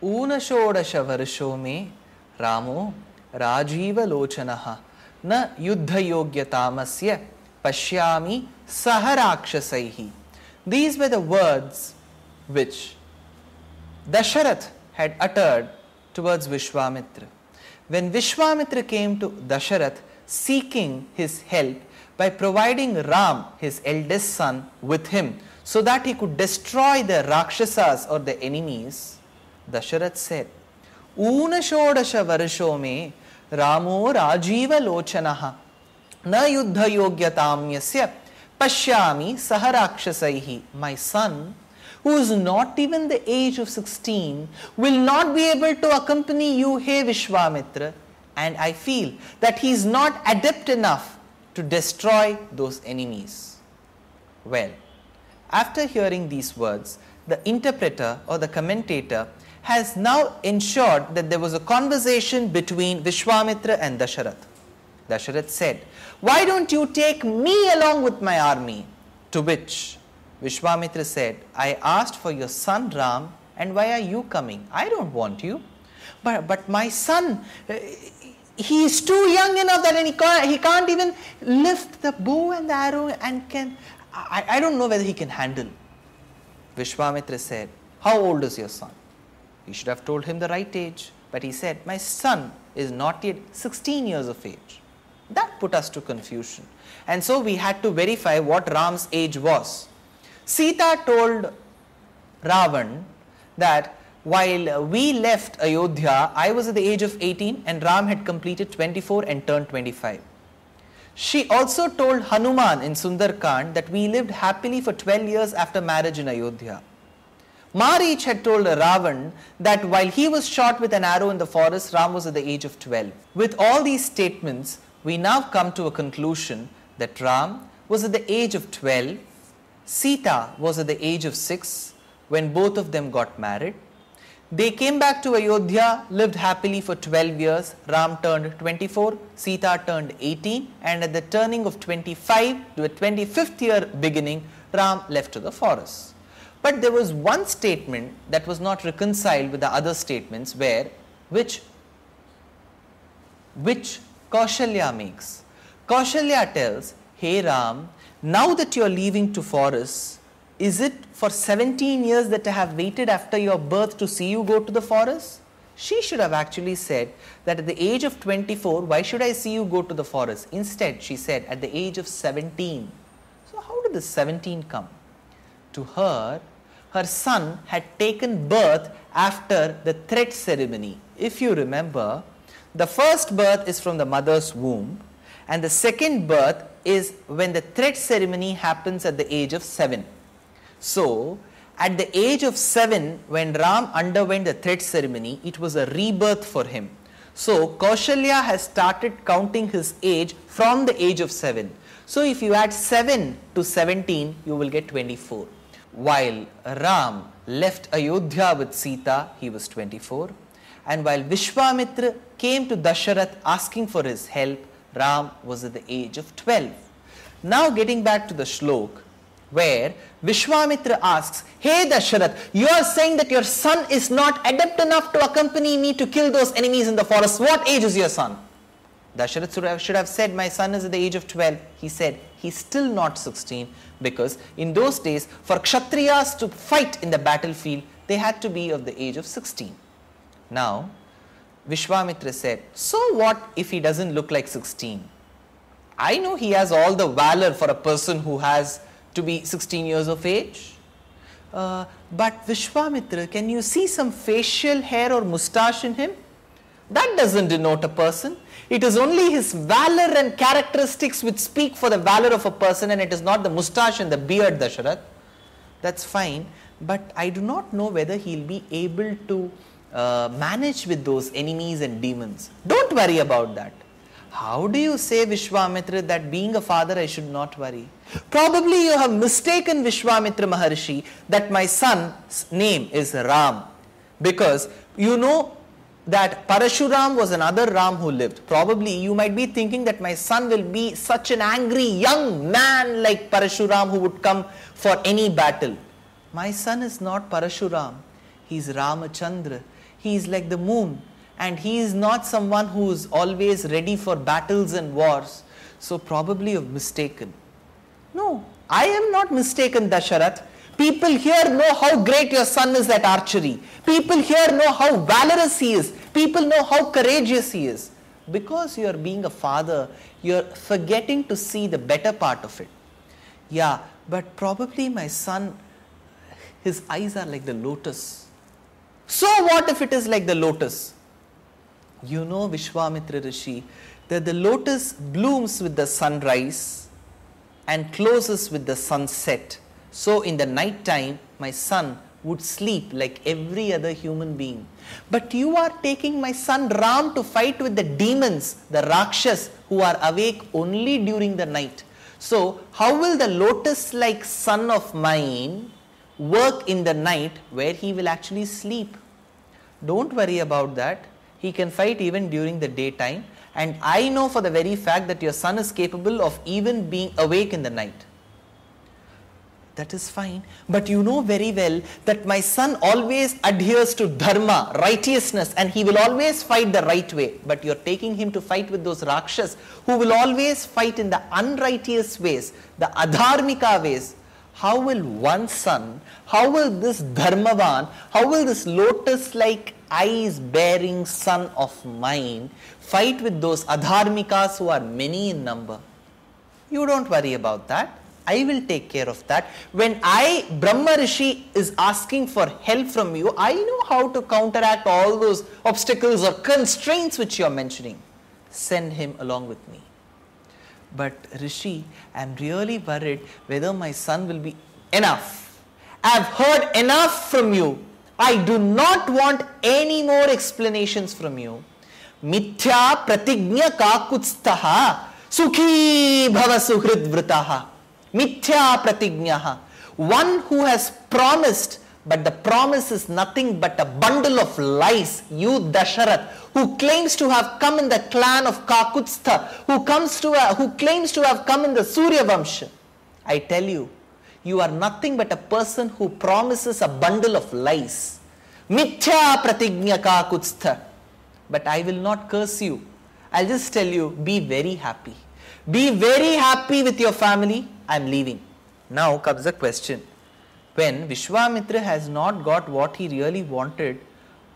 ऊनषोडश वर्षो में रामो राजीवलोचनः न युद्धयोग्यतामस्य पश्यामि सह राक्षसैः. These were the words which Dasharath had uttered towards Vishwamitra. When Vishwamitra came to Dasharath seeking his help by providing Ram, his eldest son, with him so that he could destroy the Rakshasas or the enemies, Dasharath said, Unashodasha varasho me Ramo Rajiva Lochanaha na yuddha yogyatamyasya pashyami saharakshasaihi. My son, who is not even the age of 16, will not be able to accompany you, hey Vishwamitra, and I feel that he is not adept enough to destroy those enemies. Well, after hearing these words, the interpreter or the commentator has now ensured that there was a conversation between Vishwamitra and Dasharath. Dasharath said, why don't you take me along with my army? To which Vishwamitra said, I asked for your son Ram, and why are you coming? I don't want you. But my son, he is too young enough that he can't even lift the bow and the arrow and I don't know whether he can handle. Vishwamitra said, how old is your son? He should have told him the right age. But he said, my son is not yet 16 years of age. That put us to confusion. And so we had to verify what Ram's age was. Sita told Ravan that while we left Ayodhya, I was at the age of 18 and Ram had completed 24 and turned 25. She also told Hanuman in Sundarkand that we lived happily for 12 years after marriage in Ayodhya. Marich had told Ravan that while he was shot with an arrow in the forest, Ram was at the age of 12. With all these statements, we now come to a conclusion that Ram was at the age of 12, Sita was at the age of 6 when both of them got married. They came back to Ayodhya, lived happily for 12 years. Ram turned 24, Sita turned 18, and at the turning of 25 to the 25th year beginning, Ram left to the forest. But there was one statement that was not reconciled with the other statements which Kaushalya makes. Kaushalya tells, hey Ram, now that you are leaving to forest, is it for 17 years that I have waited after your birth to see you go to the forest? She should have actually said that at the age of 24, why should I see you go to the forest? Instead, she said at the age of 17. So how did the 17 come? To her, her son had taken birth after the thread ceremony. If you remember, the first birth is from the mother's womb and the second birth is when the thread ceremony happens at the age of 7. So, at the age of 7, when Ram underwent the thread ceremony, it was a rebirth for him. So, Kaushalya has started counting his age from the age of 7. So, if you add 7 to 17, you will get 24. While Ram left Ayodhya with Sita, he was 24. And while Vishwamitra came to Dasharath asking for his help, Ram was at the age of 12. Now getting back to the shlok, where Vishwamitra asks, hey Dasharath, you are saying that your son is not adept enough to accompany me to kill those enemies in the forest. What age is your son? Dasharath should have said, my son is at the age of 12. He said, he's still not 16 because in those days, for Kshatriyas to fight in the battlefield, they had to be of the age of 16. Now, Vishwamitra said, so what if he doesn't look like 16? I know he has all the valor for a person who has to be 16 years of age. But Vishwamitra, can you see some facial hair or moustache in him? That doesn't denote a person. It is only his valor and characteristics which speak for the valor of a person, and it is not the moustache and the beard, Dasharath. That's fine, but I do not know whether he'll be able to manage with those enemies and demons. Don't worry about that. How do you say, Vishwamitra, that being a father I should not worry? Probably you have mistaken, Vishwamitra Maharshi, that my son's name is Ram. Because you know that Parashuram was another Ram who lived. Probably you might be thinking that my son will be such an angry young man like Parashuram who would come for any battle. My son is not Parashuram. He is Ramachandra. he is like the moon, and he is not someone who is always ready for battles and wars. So probably you have mistaken. No, I am not mistaken, Dasharath. People here know how great your son is at archery. People here know how valorous he is. People know how courageous he is. Because you are being a father, you are forgetting to see the better part of it. Yeah, but probably my son, his eyes are like the lotus. So what if it is like the lotus? You know, Vishwamitra Rishi, that the lotus blooms with the sunrise and closes with the sunset. So in the night time, my son would sleep like every other human being. But you are taking my son Ram to fight with the demons, the Rakshas, who are awake only during the night. So how will the lotus-like son of mine work in the night where he will actually sleep? Don't worry about that. He can fight even during the daytime. And I know for the very fact that your son is capable of even being awake in the night. That is fine. But you know very well that my son always adheres to dharma, righteousness, and he will always fight the right way. But you are taking him to fight with those Rakshas who will always fight in the unrighteous ways, the adharmika ways. How will one son, how will this dharmavan, how will this lotus-like eyes-bearing son of mine fight with those adharmikas who are many in number? You don't worry about that. I will take care of that. When Brahma Rishi, is asking for help from you, I know how to counteract all those obstacles or constraints which you are mentioning. Send him along with me. But Rishi, I am really worried whether my son will be enough. I have heard enough from you. I do not want any more explanations from you. Mithya pratignya kakutstaha sukhi bhava suhrid vritaha. Mithya pratignya. One who has promised, but the promise is nothing but a bundle of lies. You Dasharath, who claims to have come in the clan of Kakutstha, who claims to have come in the Surya Vamsha. I tell you, you are nothing but a person who promises a bundle of lies. Mithya pratignya Kakutstha. But I will not curse you. I'll just tell you, be very happy. Be very happy with your family. I'm leaving. Now comes the question. When Vishwamitra has not got what he really wanted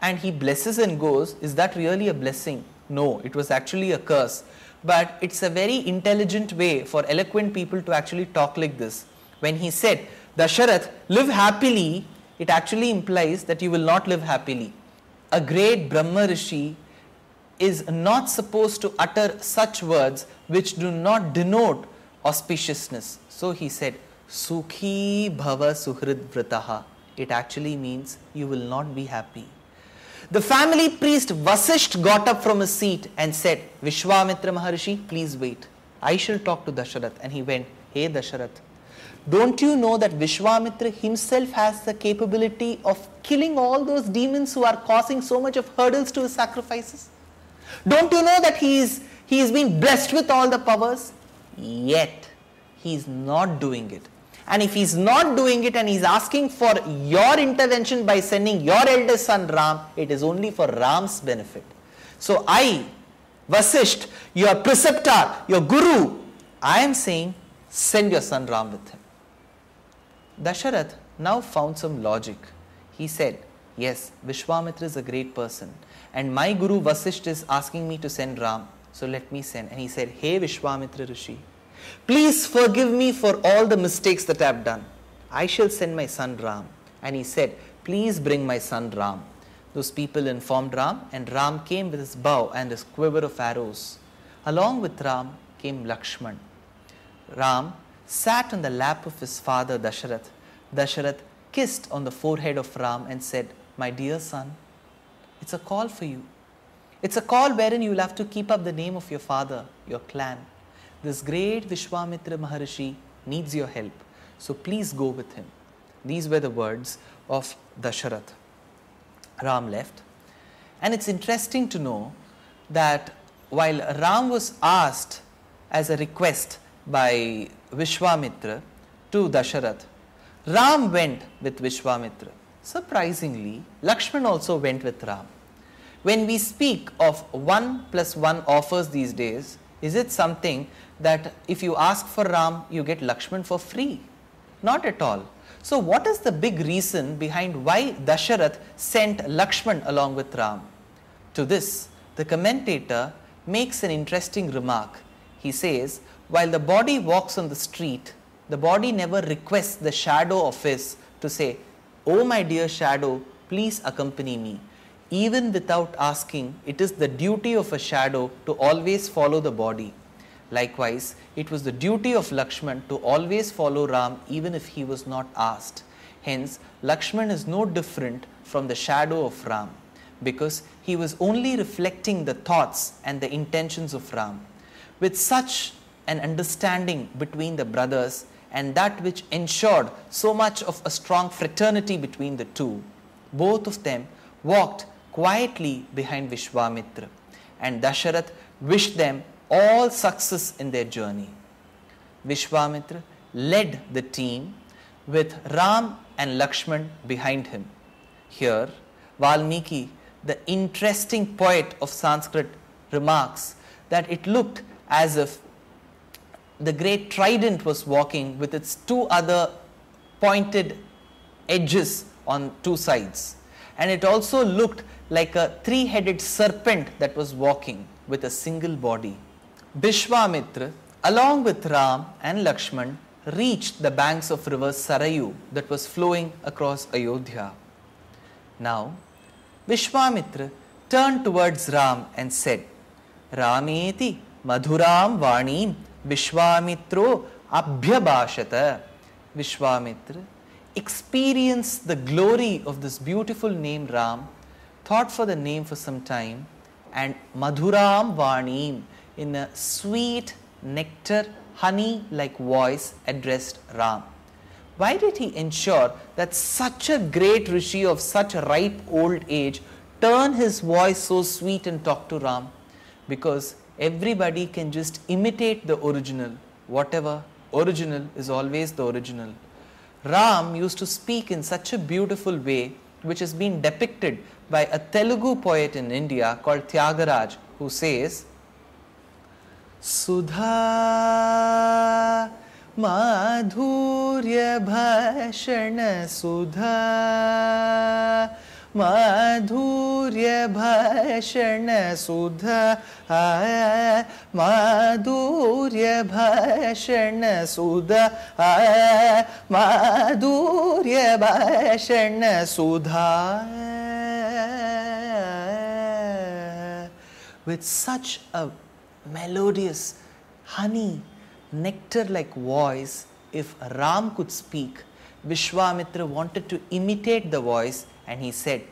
and he blesses and goes, is that really a blessing? No, it was actually a curse. But it's a very intelligent way for eloquent people to actually talk like this. When he said, Dasharath, live happily, it actually implies that you will not live happily. A great Brahma Rishi is not supposed to utter such words which do not denote auspiciousness. So he said, Sukhi bhava suhrid vritaha. It actually means you will not be happy. The family priest Vasisht got up from his seat and said, Vishwamitra Maharishi, please wait. I shall talk to Dasharath. And he went, hey Dasharath, don't you know that Vishwamitra himself has the capability of killing all those demons who are causing so much of hurdles to his sacrifices? Don't you know that he is being blessed with all the powers? Yet, he is not doing it. And if he is not doing it and he is asking for your intervention by sending your eldest son Ram, it is only for Ram's benefit. So I, Vasisht, your preceptor, your guru, I am saying, send your son Ram with him. Dasharath now found some logic. He said, yes, Vishwamitra is a great person and my guru Vasisht is asking me to send Ram. So let me send. And he said, hey Vishwamitra Rishi, please forgive me for all the mistakes that I have done. I shall send my son Ram. And he said, please bring my son Ram. Those people informed Ram and Ram came with his bow and his quiver of arrows. Along with Ram came Lakshman. Ram sat on the lap of his father Dasharath. Dasharath kissed on the forehead of Ram and said, my dear son, it's a call for you. It's a call wherein you will have to keep up the name of your father, your clan. This great Vishwamitra Maharishi needs your help. So please go with him. These were the words of Dasharath. Ram left. And it's interesting to know that while Ram was asked as a request by Vishwamitra to Dasharath, Ram went with Vishwamitra. Surprisingly, Lakshman also went with Ram. When we speak of 1 plus 1 offers these days, is it something that if you ask for Ram, you get Lakshman for free? Not at all. So what is the big reason behind why Dasharath sent Lakshman along with Ram? To this, the commentator makes an interesting remark. He says, while the body walks on the street, the body never requests the shadow of his to say, "Oh my dear shadow, please accompany me." Even without asking, it is the duty of a shadow to always follow the body. Likewise, it was the duty of Lakshman to always follow Ram even if he was not asked. Hence, Lakshman is no different from the shadow of Ram, because he was only reflecting the thoughts and the intentions of Ram. With such an understanding between the brothers, and that which ensured so much of a strong fraternity between the two, both of them walked quietly behind Vishwamitra, and Dasharath wished them all success in their journey. Vishwamitra led the team with Ram and Lakshman behind him. Here, Valmiki, the interesting poet of Sanskrit, remarks that it looked as if the great trident was walking with its two other pointed edges on two sides. And it also looked like a three-headed serpent that was walking with a single body. Vishwamitra, along with Ram and Lakshman, reached the banks of river Sarayu that was flowing across Ayodhya. Now, Vishwamitra turned towards Ram and said, "Rameti madhuram vanim Vishwamitro abhyabhashata." Vishwamitra experienced the glory of this beautiful name Ram, thought for the name for some time, and madhuram vanim, in a sweet nectar honey like voice, addressed Ram. Why did he ensure that such a great rishi of such a ripe old age turn his voice so sweet and talk to Ram? Because everybody can just imitate the original. Whatever original is always the original. Ram used to speak in such a beautiful way, which has been depicted by a Telugu poet in India called Tyagaraj, who says, "Sudha madhurya bhashana sudha, madhurya bhashana sudha, madhurya bhashana sudha, madhurya bhashana sudha." With such a melodious, honey, nectar-like voice, if Ram could speak, Vishwamitra wanted to imitate the voice, and he said,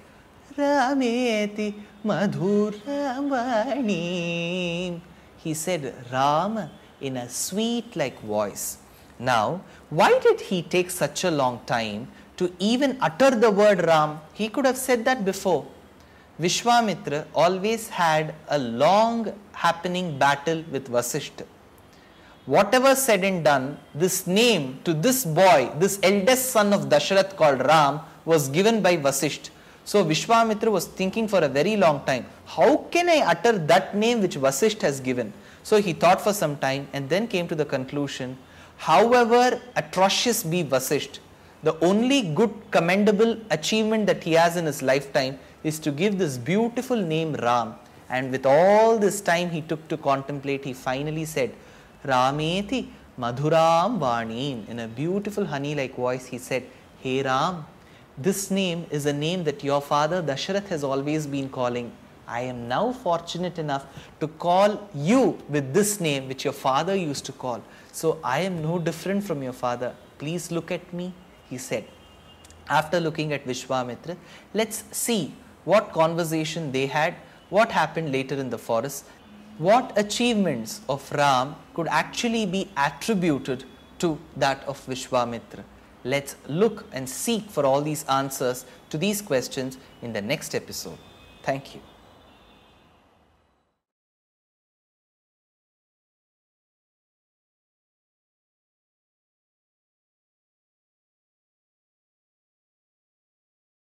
"Rameti madhuravani." He said Ram in a sweet-like voice. Now, why did he take such a long time to even utter the word Ram? He could have said that before. Vishwamitra always had a long happening battle with Vasishtha. Whatever said and done, this name to this boy, this eldest son of Dasharath called Ram, was given by Vasishtha. So Vishwamitra was thinking for a very long time, how can I utter that name which Vasishtha has given? So he thought for some time and then came to the conclusion, however atrocious be Vasishtha, the only good commendable achievement that he has in his lifetime is to give this beautiful name Ram. And with all this time he took to contemplate, he finally said, "Rameti madhuram vanim." In a beautiful honey-like voice, he said, "Hey Ram, this name is a name that your father Dasharath has always been calling. I am now fortunate enough to call you with this name which your father used to call. So I am no different from your father. Please look at me," he said. After looking at Vishwamitra, let's see what conversation they had, what happened later in the forest, what achievements of Ram could actually be attributed to that of Vishwamitra. Let's look and seek for all these answers to these questions in the next episode. Thank you.